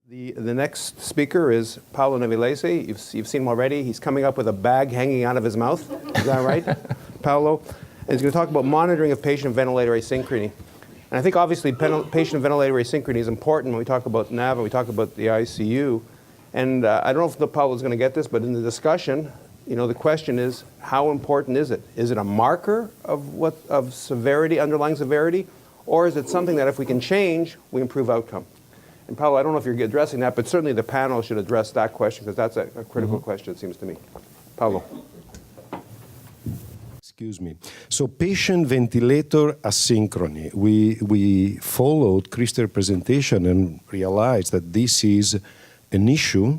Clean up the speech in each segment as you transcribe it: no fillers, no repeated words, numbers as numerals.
The next speaker is Paolo Navalesi. You've seen him already. He's coming up with a bag hanging out of his mouth. Is that right, Paolo? And he's going to talk about monitoring of patient ventilator asynchrony. And I think obviously patient ventilator asynchrony is important when we talk about NAVA, we talk about the ICU. And I don't know if Paolo's going to get this, but in the discussion, the question is, how important is it? Is it a marker of severity, underlying severity, or is it something that if we can change, we improve outcome? And Paolo, I don't know if you're addressing that, but certainly the panel should address that question because that's a critical question, it seems to me. Paolo. Excuse me. So patient ventilator asynchrony. We followed Christer's presentation and realized that this is an issue.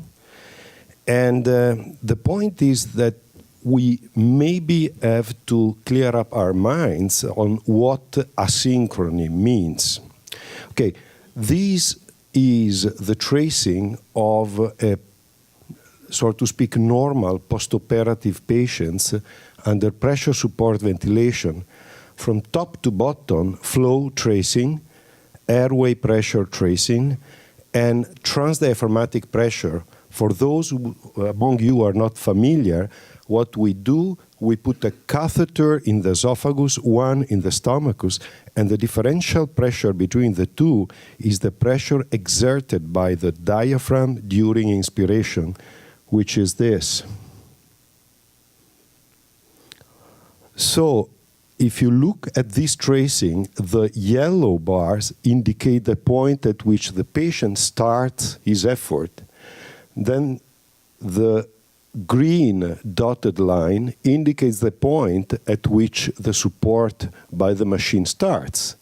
And the point is that we maybe have to clear up our minds on what asynchrony means. Okay, this is the tracing of a, so to speak, normal postoperative patients under pressure support ventilation from top to bottom, flow tracing, airway pressure tracing, and transdiaphragmatic pressure. For those among you who are not familiar, what we do, we put a catheter in the esophagus, one in the stomachus, and the differential pressure between the two is the pressure exerted by the diaphragm during inspiration, which is this. So, if you look at this tracing, the yellow bars indicate the point at which the patient starts his effort. Then the green dotted line indicates the point at which the support by the machine starts.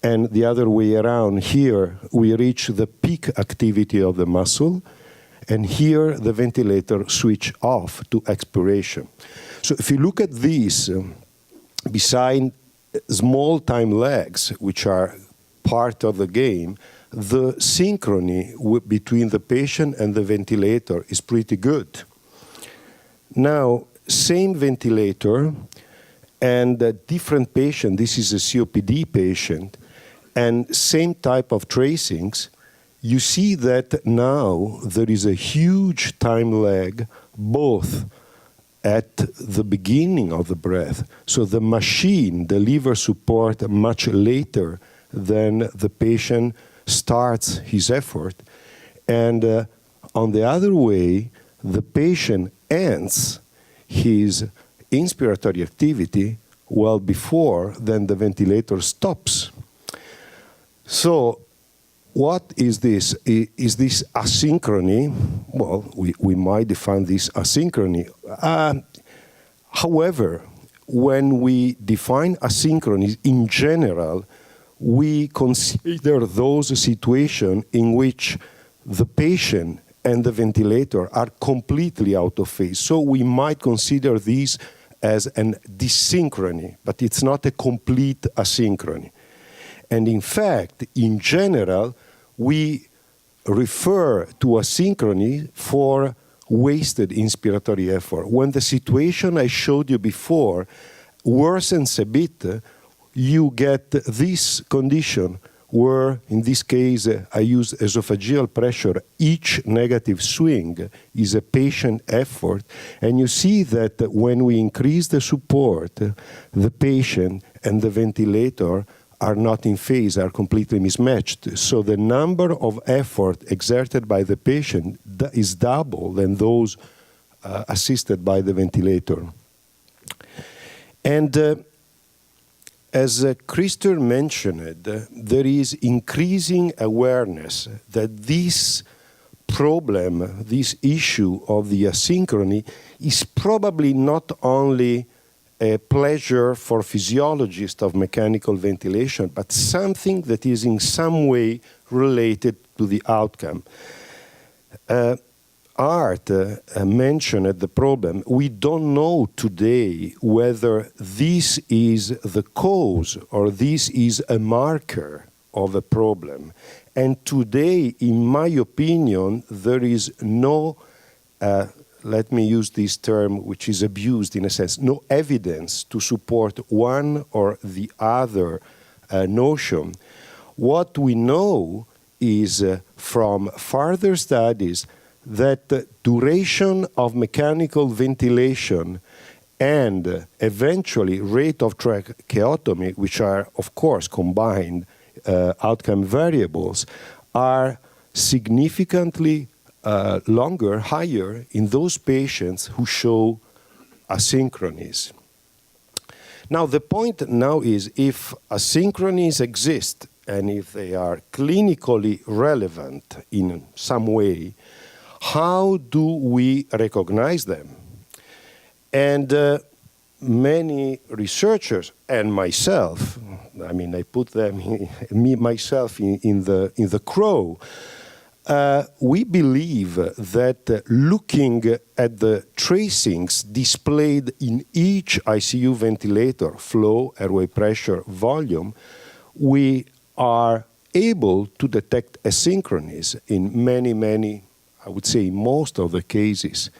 And the other way around, here we reach the peak activity of the muscle, and here the ventilator switch off to expiration. So if you look at these, beside small time lags, which are part of the game, the synchrony between the patient and the ventilator is pretty good. Now, same ventilator and a different patient, this is a COPD patient, and same type of tracings, you see that now there is a huge time lag both at the beginning of the breath. So the machine delivers support much later than the patient starts his effort. And on the other way, the patient ends his inspiratory activity well before then the ventilator stops. So what is this? Is this asynchrony? Well, we might define this asynchrony. However, when we define asynchrony in general, we consider those situations in which the patient and the ventilator are completely out of phase. So we might consider this as an dysynchrony, but it's not a complete asynchrony. And in fact, in general, we refer to asynchrony for wasted inspiratory effort. When the situation I showed you before worsens a bit, you get this condition where, in this case, I use esophageal pressure. Each negative swing is a patient effort. And you see that when we increase the support, the patient and the ventilator are not in phase, are completely mismatched. So the number of effort exerted by the patient is double than those assisted by the ventilator. And as Christer mentioned, there is increasing awareness that this problem, this issue of the asynchrony is probably not only a pleasure for physiologists of mechanical ventilation, but something that is in some way related to the outcome. Art mentioned the problem. We don't know today whether this is the cause or this is a marker of a problem. And today, in my opinion, there is no, let me use this term which is abused in a sense, no evidence to support one or the other notion. What we know is from further studies that duration of mechanical ventilation and eventually rate of tracheotomy, which are, of course, combined outcome variables, are significantly longer, higher in those patients who show asynchronies. Now, the point now is if asynchronies exist and if they are clinically relevant in some way, how do we recognize them? And many researchers and myself, I mean, I put them, myself in the crow, we believe that looking at the tracings displayed in each ICU ventilator, flow, airway pressure, volume, we are able to detect asynchronies in many, I would say most of the cases.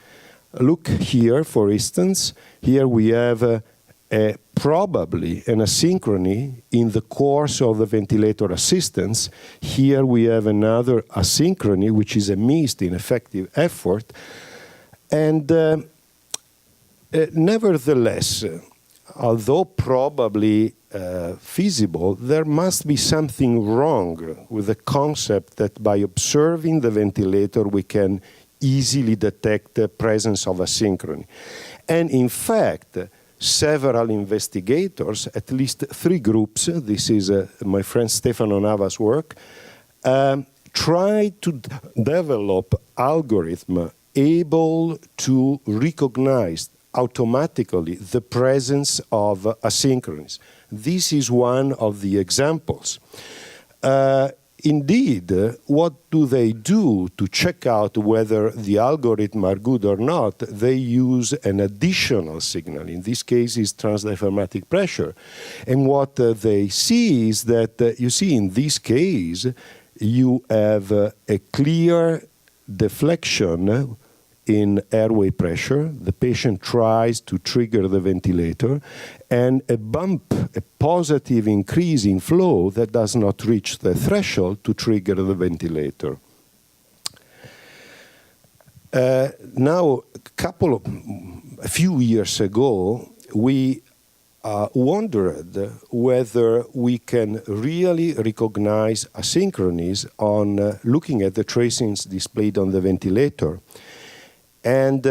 Look here, for instance, here we have probably an asynchrony in the course of the ventilator assistance. Here we have another asynchrony, which is a missed ineffective effort. And nevertheless, although probably feasible, there must be something wrong with the concept that by observing the ventilator we can easily detect the presence of asynchrony. And in fact, several investigators, at least 3 groups, this is my friend Stefano Nava's work, tried to develop algorithm able to recognize automatically the presence of asynchronies. This is one of the examples. Indeed, what do they do to check out whether the algorithm are good or not? They use an additional signal. In this case, is transdiaphragmatic pressure. And what they see is that, you see, in this case, you have a clear deflection in airway pressure. The patient tries to trigger the ventilator, and a bump, a positive increase in flow that does not reach the threshold to trigger the ventilator. Now, a few years ago, we wondered whether we can really recognize asynchronies on looking at the tracings displayed on the ventilator. And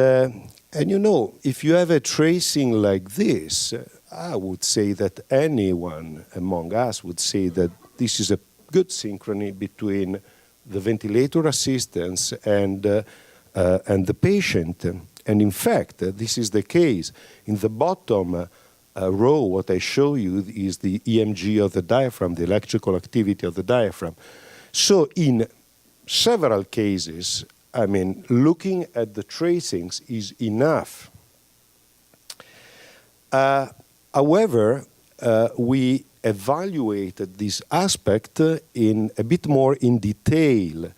you know, if you have a tracing like this, I would say that anyone among us would say that this is a good synchrony between the ventilator assistance and the patient. And in fact, this is the case. In the bottom row, what I show you is the EMG of the diaphragm, the electrical activity of the diaphragm. So in several cases, I mean, looking at the tracings is enough. However, we evaluated this aspect in a bit more in detail.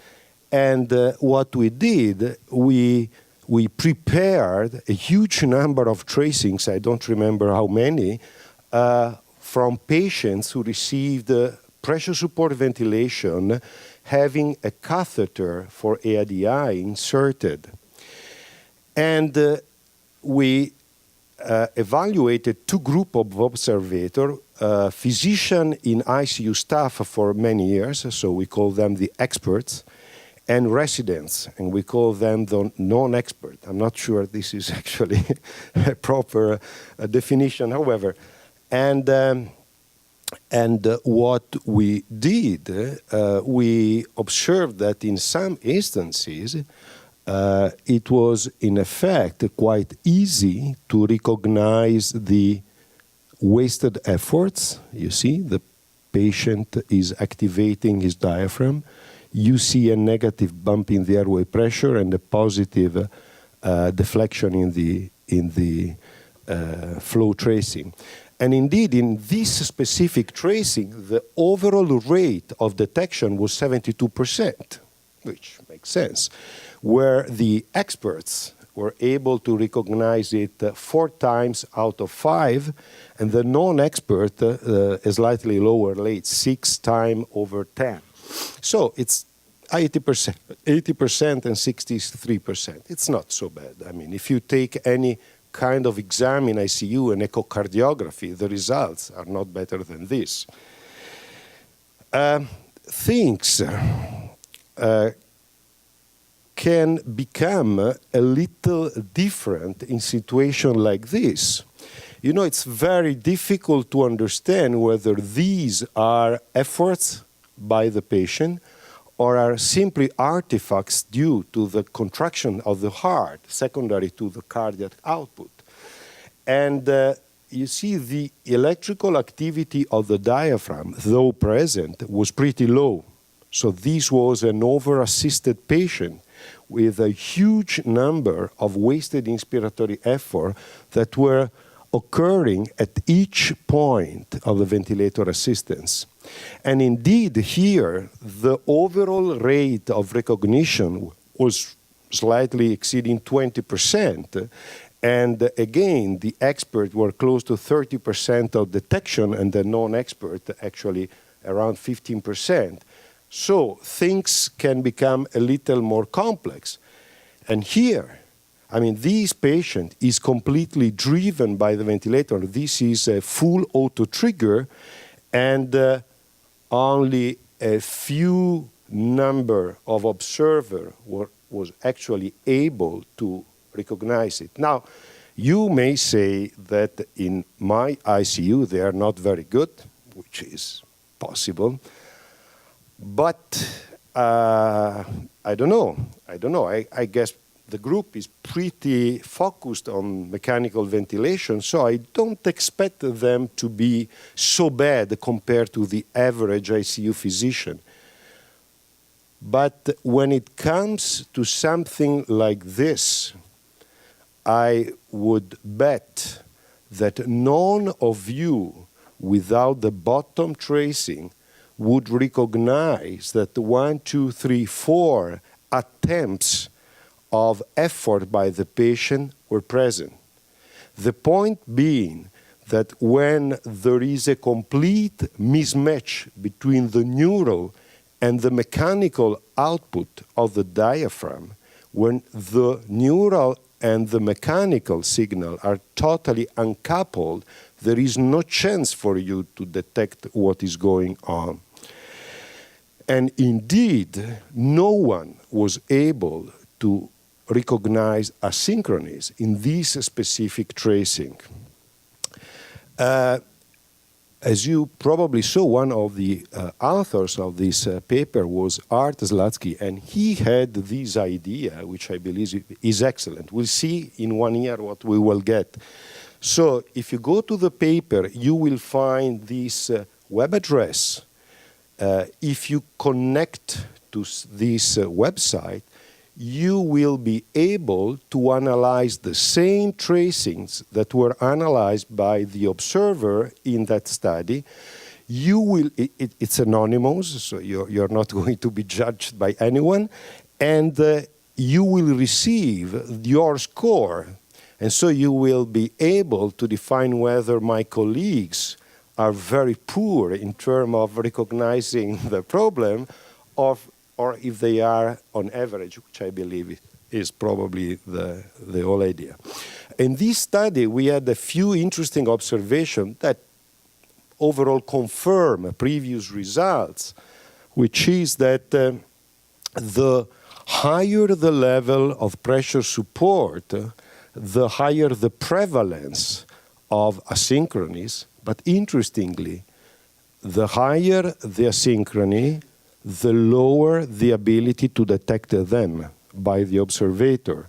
And what we did, we prepared a huge number of tracings, I don't remember how many, from patients who received pressure support ventilation having a catheter for AIDI inserted. And we evaluated 2 groups of observators, physician in ICU staff for many years, so we call them the experts, and residents, and we call them the non-expert. I'm not sure this is actually a proper definition, however. And what we did, we observed that in some instances, it was in effect quite easy to recognize the wasted efforts. You see, the patient is activating his diaphragm. You see a negative bump in the airway pressure and a positive deflection in the flow tracing. And indeed, in this specific tracing, the overall rate of detection was 72%, which makes sense, where the experts were able to recognize it 4 times out of 5, and the non-expert, a slightly lower rate, 6 times over 10. So it's 80%, 80% and 63%. It's not so bad. I mean, if you take any kind of exam in ICU and echocardiography, the results are not better than this. Things can become a little different in situations like this. You know, it's very difficult to understand whether these are efforts by the patient or are simply artifacts due to the contraction of the heart, secondary to the cardiac output. And you see, the electrical activity of the diaphragm, though present, was pretty low. So this was an over-assisted patient with a huge number of wasted inspiratory effort that were occurring at each point of the ventilator assistance. And indeed, here, the overall rate of recognition was slightly exceeding 20%. And again, the experts were close to 30% of detection, and the non-expert actually around 15%. So things can become a little more complex. And here, I mean, this patient is completely driven by the ventilator. This is a full auto trigger, and only a few number of observers was actually able to recognize it. Now, you may say that in my ICU they are not very good, which is possible, but I don't know. I guess the group is pretty focused on mechanical ventilation, so I don't expect them to be so bad compared to the average ICU physician. But when it comes to something like this, I would bet that none of you, without the bottom tracing, would recognize that 1, 2, 3, 4 attempts of effort by the patient were present. The point being that when there is a complete mismatch between the neural and the mechanical output of the diaphragm, when the neural and the mechanical signal are totally uncoupled, there is no chance for you to detect what is going on. And indeed, no one was able to recognize asynchronies in this specific tracing. As you probably saw, one of the authors of this paper was Art Zlatsky, and he had this idea, which I believe is excellent. We'll see in 1 year what we will get. So if you go to the paper, you will find this web address. If you connect to this website, you will be able to analyze the same tracings that were analyzed by the observer in that study. You will, it's anonymous, so you're not going to be judged by anyone, and you will receive your score. And so you will be able to define whether my colleagues are very poor in terms of recognizing the problem, or if they are on average, which I believe is probably the whole idea. In this study, we had a few interesting observations that overall confirm previous results, which is that the higher the level of pressure support, the higher the prevalence of asynchronies. But interestingly, the higher the asynchrony, the lower the ability to detect them by the observer.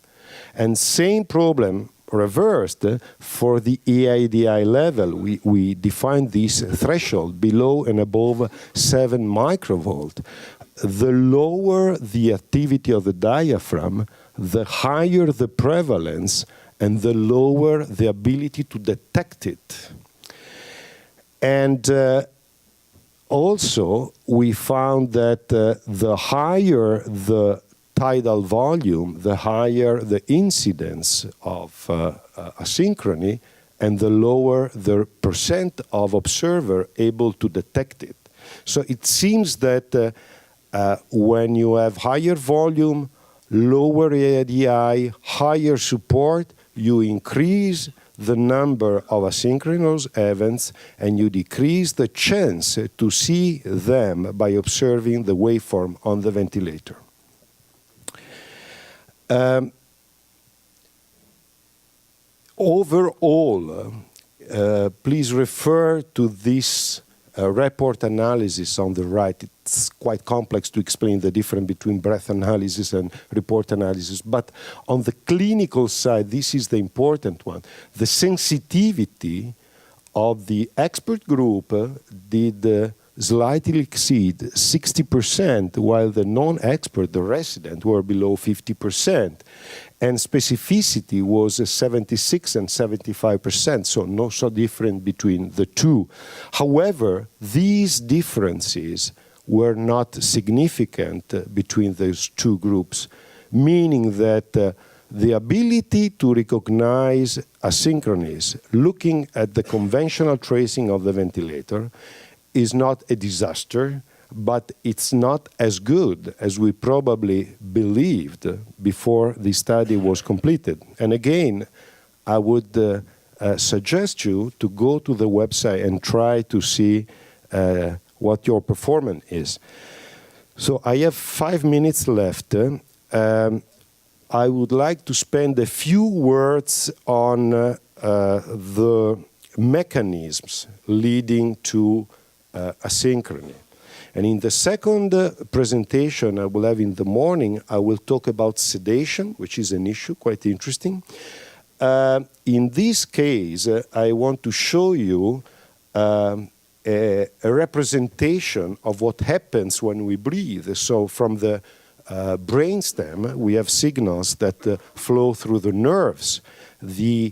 And same problem reversed for the EIDI level. We defined this threshold below and above 7 microvolt. The lower the activity of the diaphragm, the higher the prevalence and the lower the ability to detect it. And also, we found that the higher the tidal volume, the higher the incidence of asynchrony, and the lower the percent of observer able to detect it. So it seems that when you have higher volume, lower ADI, higher support, you increase the number of asynchronous events and you decrease the chance to see them by observing the waveform on the ventilator. Overall, please refer to this report analysis on the right. It's quite complex to explain the difference between breath analysis and report analysis. But on the clinical side, this is the important one. The sensitivity of the expert group did slightly exceed 60%, while the non-expert, the resident, were below 50%. And specificity was 76 and 75%, so not so different between the two. However, these differences were not significant between those two groups, meaning that the ability to recognize asynchronies, looking at the conventional tracing of the ventilator, is not a disaster, but it's not as good as we probably believed before the study was completed. And again, I would suggest you to go to the website and try to see what your performance is. So I have 5 minutes left. I would like to spend a few words on the mechanisms leading to asynchrony. And in the second presentation I will have in the morning, I will talk about sedation, which is an issue quite interesting. In this case, I want to show you a representation of what happens when we breathe. So from the brainstem, we have signals that flow through the nerves. The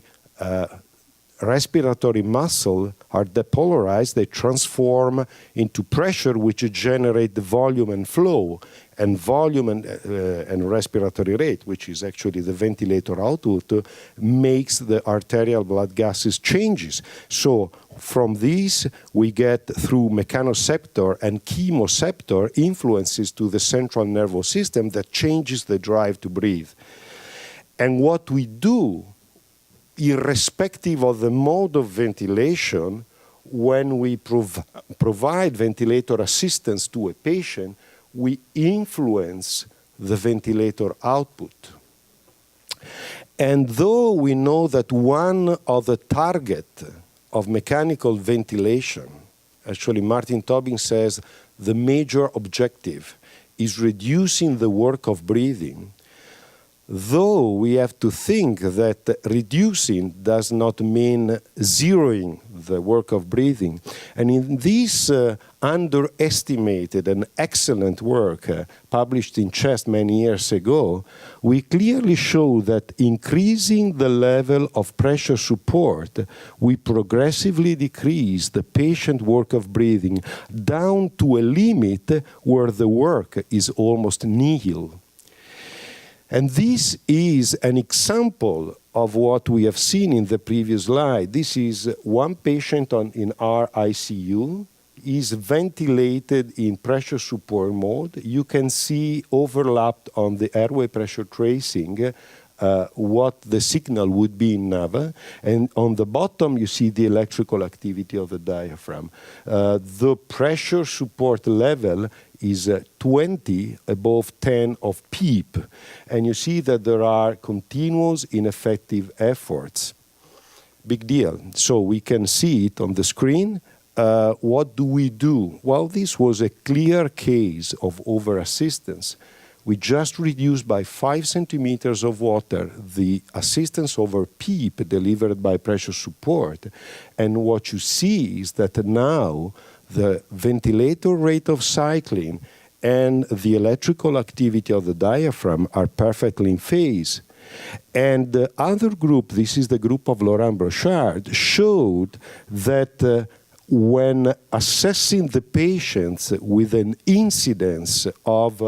respiratory muscle are depolarized, they transform into pressure, which generate the volume and flow, and volume and respiratory rate, which is actually the ventilator output, makes the arterial blood gases changes. So from this, we get through mechanoceptor and chemoceptor influences to the central nervous system that changes the drive to breathe. And what we do, irrespective of the mode of ventilation, when we provide ventilator assistance to a patient, we influence the ventilator output. And though we know that one of the targets of mechanical ventilation, actually Martin Tobin says the major objective is reducing the work of breathing, though we have to think that reducing does not mean zeroing the work of breathing. And in this underestimated and excellent work published in Chest many years ago, we clearly show that increasing the level of pressure support, we progressively decrease the patient work of breathing down to a limit where the work is almost nihil. And this is an example of what we have seen in the previous slide. This is one patient in our ICU. He's ventilated in pressure support mode. You can see overlapped on the airway pressure tracing what the signal would be in NAVA. And on the bottom, you see the electrical activity of the diaphragm. The pressure support level is 20 above 10 of PEEP. And you see that there are continuous ineffective efforts. Big deal. So we can see it on the screen. What do we do? Well, this was a clear case of over-assistance. We just reduced by 5 centimeters of water the assistance over PEEP delivered by pressure support. And what you see is that now the ventilator rate of cycling and the electrical activity of the diaphragm are perfectly in phase. And the other group, this is the group of Laurent Brochard, showed that when assessing the patients with an incidence of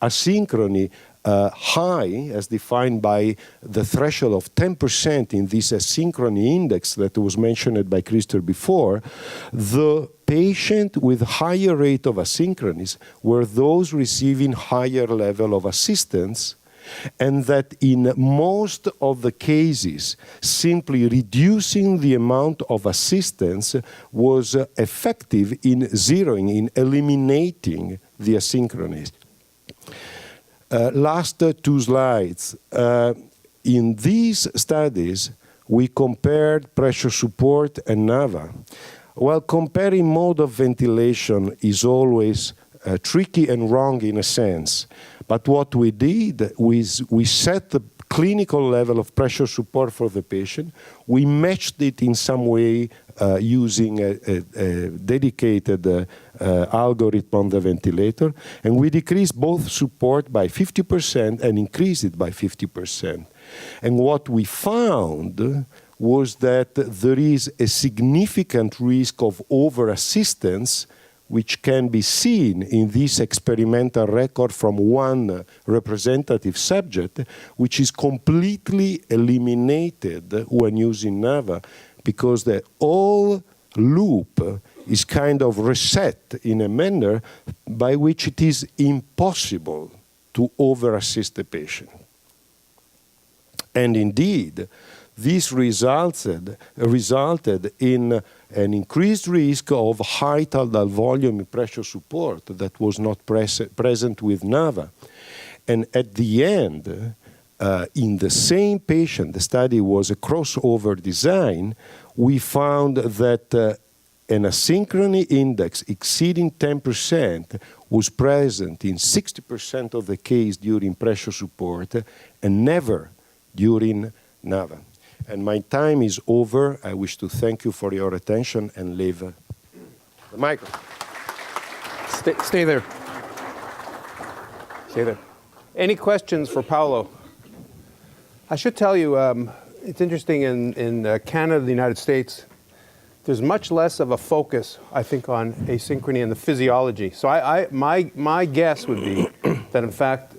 asynchrony high, as defined by the threshold of 10% in this asynchrony index that was mentioned by Christer before, the patients with higher rate of asynchronies were those receiving higher level of assistance, and that in most of the cases, simply reducing the amount of assistance was effective in zeroing, in eliminating the asynchronies. Last two slides. In these studies, we compared pressure support and NAVA. Well, comparing mode of ventilation is always tricky and wrong in a sense. But what we did was we set the clinical level of pressure support for the patient. We matched it in some way using a dedicated algorithm on the ventilator. And we decreased both support by 50% and increased it by 50%. And what we found was that there is a significant risk of over-assistance, which can be seen in this experimental record from one representative subject, which is completely eliminated when using NAVA, because the whole loop is kind of reset in a manner by which it is impossible to over-assist the patient. And indeed, this resulted in an increased risk of high tidal volume pressure support that was not present with NAVA. And at the end, in the same patient, the study was a crossover design, we found that an asynchrony index exceeding 10% was present in 60% of the case during pressure support and never during NAVA. And my time is over. I wish to thank you for your attention and leave the microphone. Stay there. Stay there. Any questions for Paolo? I should tell you, it's interesting in Canada, the United States, there's much less of a focus, I think, on asynchrony and the physiology. So my guess would be that, in fact,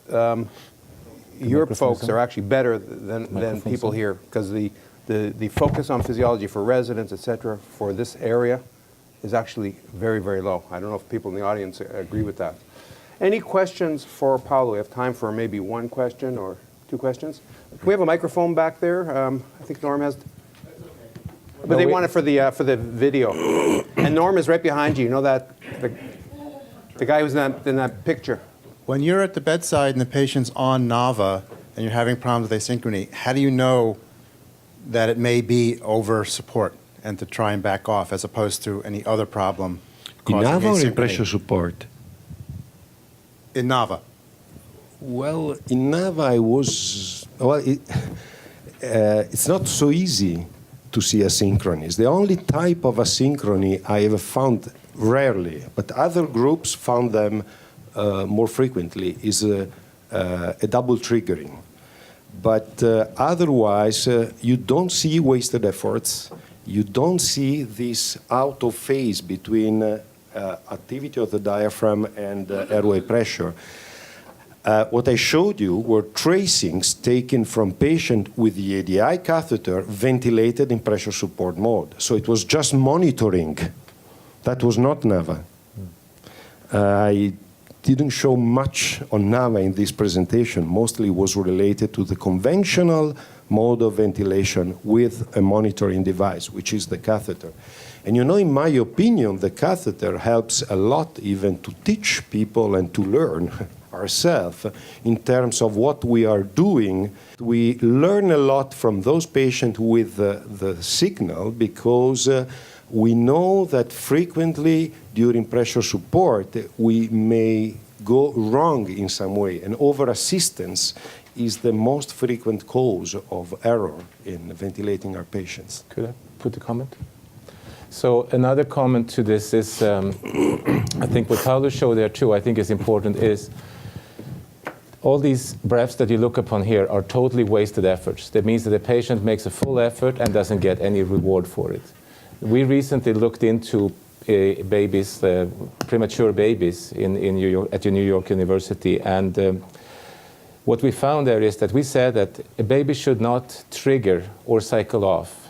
your folks are actually better than people here, because the focus on physiology for residents, et cetera, for this area is actually very, very low. I don't know if people in the audience agree with that. Any questions for Paolo? We have time for maybe one question or two questions. Can we have a microphone back there? I think Norm has. But they want it for the video. And Norm is right behind you. You know that the guy who's in that picture. When you're at the bedside and the patient's on NAVA and you're having problems with asynchrony, how do you know that it may be over support and to try and back off as opposed to any other problem In causing NAVA or in asynchrony? pressure support? In NAVA. Well, in NAVA, it's not so easy to see asynchronies. The only type of asynchrony I have found rarely, but other groups found them more frequently, is a double triggering. But otherwise, you don't see wasted efforts. You don't see this out of phase between activity of the diaphragm and airway pressure. What I showed you were tracings taken from patients with the ADI catheter ventilated in pressure support mode. So it was just monitoring. That was not NAVA. I didn't show much on NAVA in this presentation. Mostly was related to the conventional mode of ventilation with a monitoring device, which is the catheter. And you know, in my opinion, the catheter helps a lot even to teach people and to learn ourselves in terms of what we are doing. We learn a lot from those patients with the signal, because we know that frequently during pressure support we may go wrong in some way, and over-assistance is the most frequent cause of error in ventilating our patients. Could I put a comment? So another comment to this is, I think what Paolo showed there too, I think is important, is all these breaths that you look upon here are totally wasted efforts. That means that the patient makes a full effort and doesn't get any reward for it. We recently looked into babies, premature babies in New York, at New York University, and what we found there is that we said that a baby should not trigger or cycle off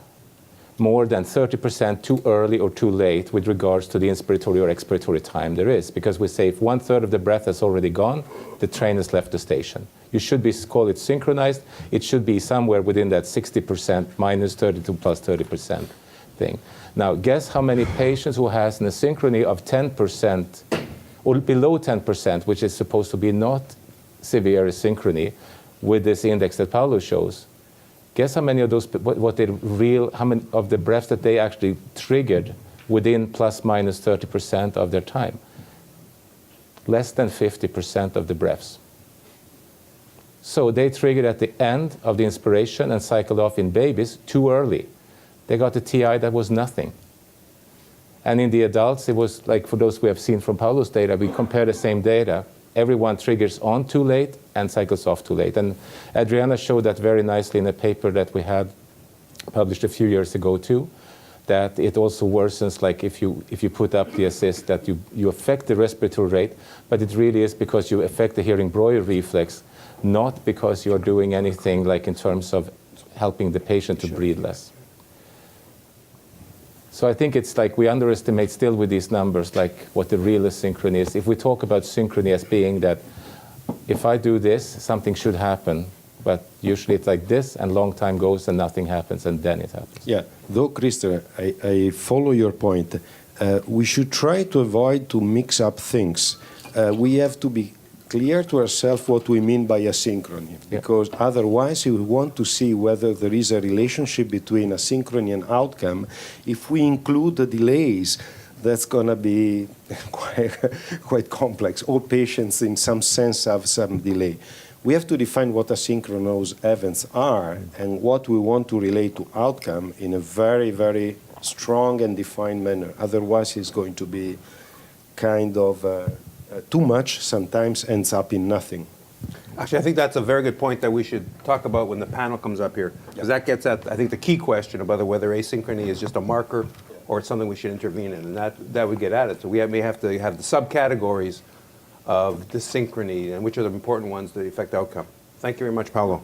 more than 30% too early or too late with regards to the inspiratory or expiratory time there is, because we say if 1/3 of the breath has already gone, the train has left the station. You should call it synchronized. It should be somewhere within that 60% minus 32 plus 30% thing. Now, guess how many patients who has an asynchrony of 10% or below 10%, which is supposed to be not severe asynchrony, with this index that Paolo shows. Guess how many of those, how many of the breaths that they actually triggered within plus minus 30% of their time? Less than 50% of the breaths. So they triggered at the end of the inspiration and cycled off in babies too early. They got a TI that was nothing. And in the adults, it was like, for those we have seen from Paolo's data, we compare the same data. Everyone triggers on too late and cycles off too late. And Adriana showed that very nicely in a paper that we had published a few years ago too, that it also worsens, like if you put up the assist, that you affect the respiratory rate, but it really is because you affect the hearing Breuer reflex, not because you're doing anything like in terms of helping the patient to breathe less. So I think it's like we underestimate still with these numbers like what the real synchrony is. If we talk about synchrony as being that if I do this, something should happen, but usually it's like this and long time goes and nothing happens and then it happens. Yeah, though, Christer, I follow your point. We should try to avoid to mix up things. We have to be clear to ourselves what we mean by asynchrony, because otherwise we want to see whether there is a relationship between asynchrony and outcome. If we include the delays, that's going to be quite complex. All patients in some sense have some delay. We have to define what asynchronous events are and what we want to relate to outcome in a very, very strong and defined manner. Otherwise it's going to be kind of too much, sometimes ends up in nothing. Actually, I think that's a very good point that we should talk about when the panel comes up here, because that gets at, I think, the key question about whether asynchrony is just a marker or it's something we should intervene in, and that would get at it. So we may have to have the subcategories of the synchrony and which are the important ones that affect outcome. Thank you very much, Paolo.